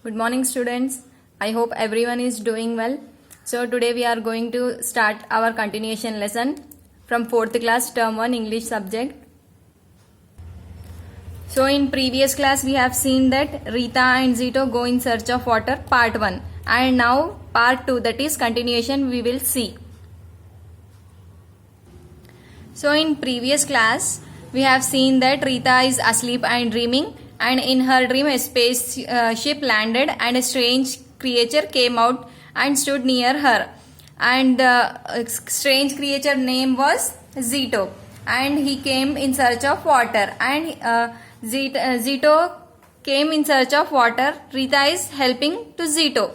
Good morning, students. I hope everyone is doing well. So today we are going to start our continuation lesson from 4th class term 1 English subject. So in previous class we have seen that Rita and Zito go in search of water, part 1, and now part 2, that is continuation, we will see. So in previous class we have seen that Rita is asleep and dreaming, and in her dream a spaceship landed and a strange creature came out and stood near her, and the strange creature name was Zito, and he came in search of water, and Zito came in search of water. Rita is helping to Zito.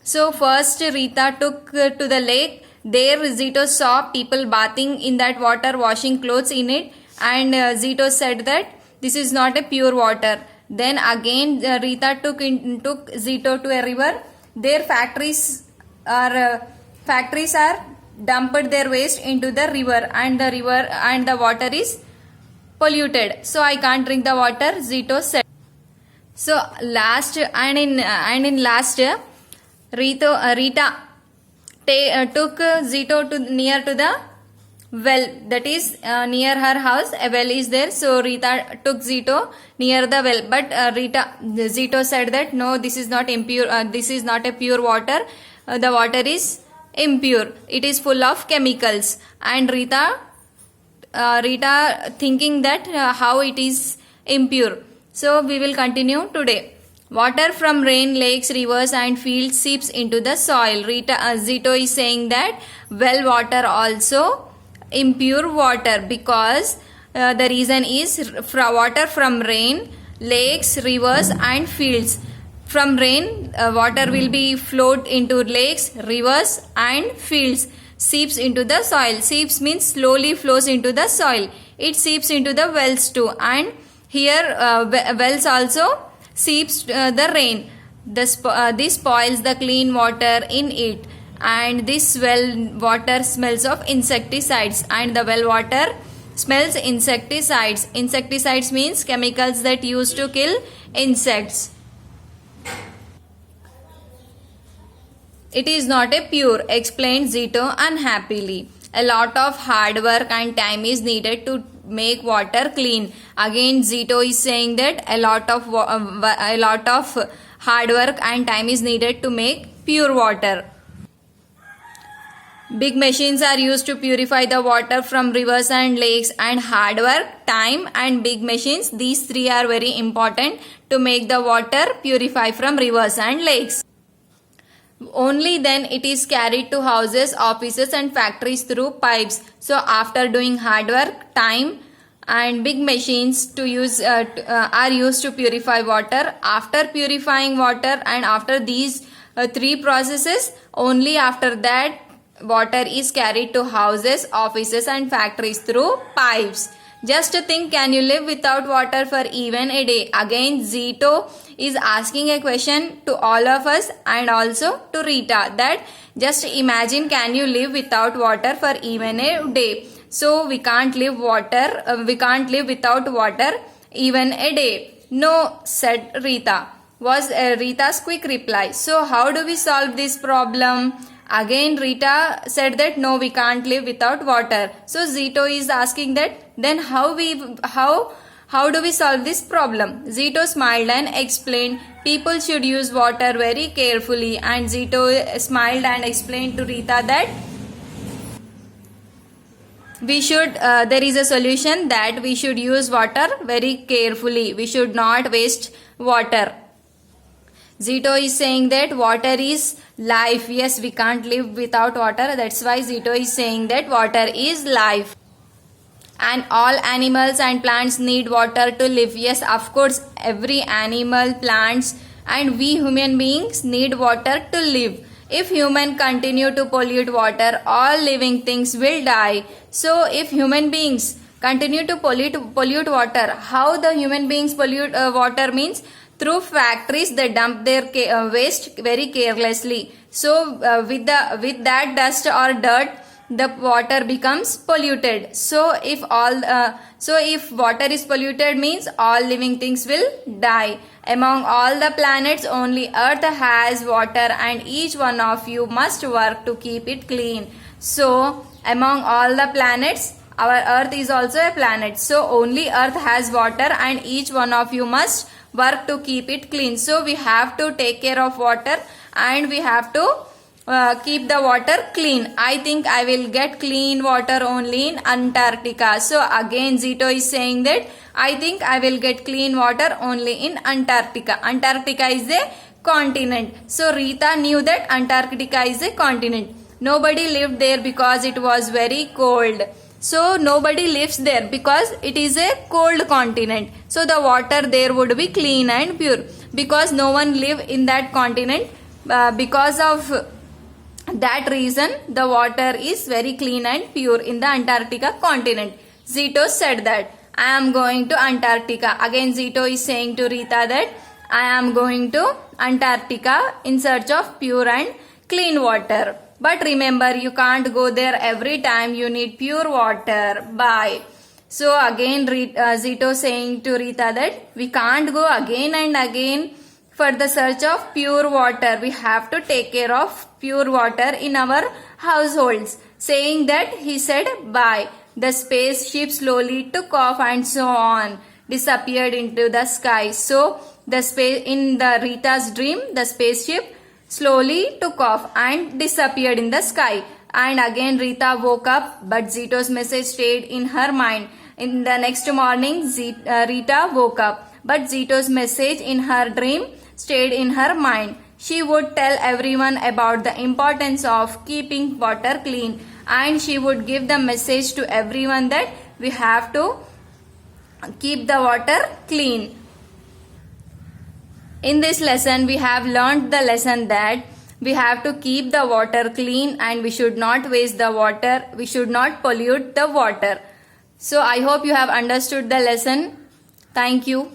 So first Rita took to the lake. There Zito saw people bathing in that water, washing clothes in it, and Zito said that this is not a pure water. Then again Rita took Zito to a river. Their factories are dumped their waste into the river, and the water is polluted. So I can't drink the water, Zito said. So last Rita took Zito to near to the well, that is near her house a well is there. So Rita took Zito near the well, but Zito said that no, this is not impure, this is not a pure water, the water is impure, it is full of chemicals. And Rita thinking that how it is impure. So we will continue today. Water from rain, lakes, rivers and fields seeps into the soil. Zito is saying that well water also impure water, because the reason is water from rain, lakes, rivers and fields. From rain, water will be flowed into lakes, rivers and fields. Seeps into the soil. Seeps means slowly flows into the soil. It seeps into the wells too, and here wells also seeps the rain. This spoils the clean water in it, and this well water smells of insecticides, and the well water smells insecticides. Insecticides means chemicals that used to kill insects. It is not a pure, explained Zito unhappily. A lot of hard work and time is needed to make water clean. Again Zito is saying that a lot of hard work and time is needed to make pure water. Big machines are used to purify the water from rivers and lakes, and hard work, time and big machines, these three are very important to make the water purify from rivers and lakes. Only then it is carried to houses, offices and factories through pipes. So after doing hard work, time and big machines to use are used to purify water. After purifying water and after these three processes, only after that water is carried to houses, offices and factories through pipes. Just think, can you live without water for even a day? Again Zito is asking a question to all of us and also to Rita, that just imagine, can you live without water for even a day? So we can't live without water even a day. No, said Rita, was Rita's quick reply. So how do we solve this problem? Again Rita said that no, we can't live without water. So Zito is asking that then how do we solve this problem? Zito smiled and explained, people should use water very carefully. And Zito smiled and explained to Rita that there is a solution, that we should use water very carefully. We should not waste water. Zito is saying that water is life. Yes, we can't live without water. That's why Zito is saying that water is life. And all animals and plants need water to live. Yes, of course, every animal, plants and we human beings need water to live. If humans continue to pollute water, all living things will die. So if human beings continue to pollute water, how the human beings pollute water means through factories. They dump their waste very carelessly. So with that dust or dirt, the water becomes polluted. So if water is polluted means all living things will die. Among all the planets, only Earth has water, and each one of you must work to keep it clean. So among all the planets, our Earth is also a planet. So only Earth has water, and each one of you must work to keep it clean. So we have to take care of water, and we have to keep the water clean. I think I will get clean water only in Antarctica. So again Zito is saying that I think I will get clean water only in Antarctica. Antarctica is a continent. So Rita knew that Antarctica is a continent. Nobody lived there because it was very cold. So nobody lives there because it is a cold continent. So the water there would be clean and pure. Because no one live in that continent, because of that reason the water is very clean and pure in the Antarctica continent. Zito said that I am going to Antarctica. Again Zito is saying to Rita that I am going to Antarctica in search of pure and clean water. But remember, you can't go there every time. You need pure water. Bye. So again Zito saying to Rita that we can't go again and again for the search of pure water. We have to take care of pure water in our households. Saying that, he said bye. The spaceship slowly took off and so on, disappeared into the sky. So in the Rita's dream, the spaceship slowly took off and disappeared in the sky. And again Rita woke up, but Zito's message stayed in her mind. In the next morning, Rita woke up, but Zito's message in her dream stayed in her mind. She would tell everyone about the importance of keeping water clean, and she would give the message to everyone that we have to keep the water clean. In this lesson, we have learned the lesson that we have to keep the water clean and we should not waste the water. We should not pollute the water. So I hope you have understood the lesson. Thank you.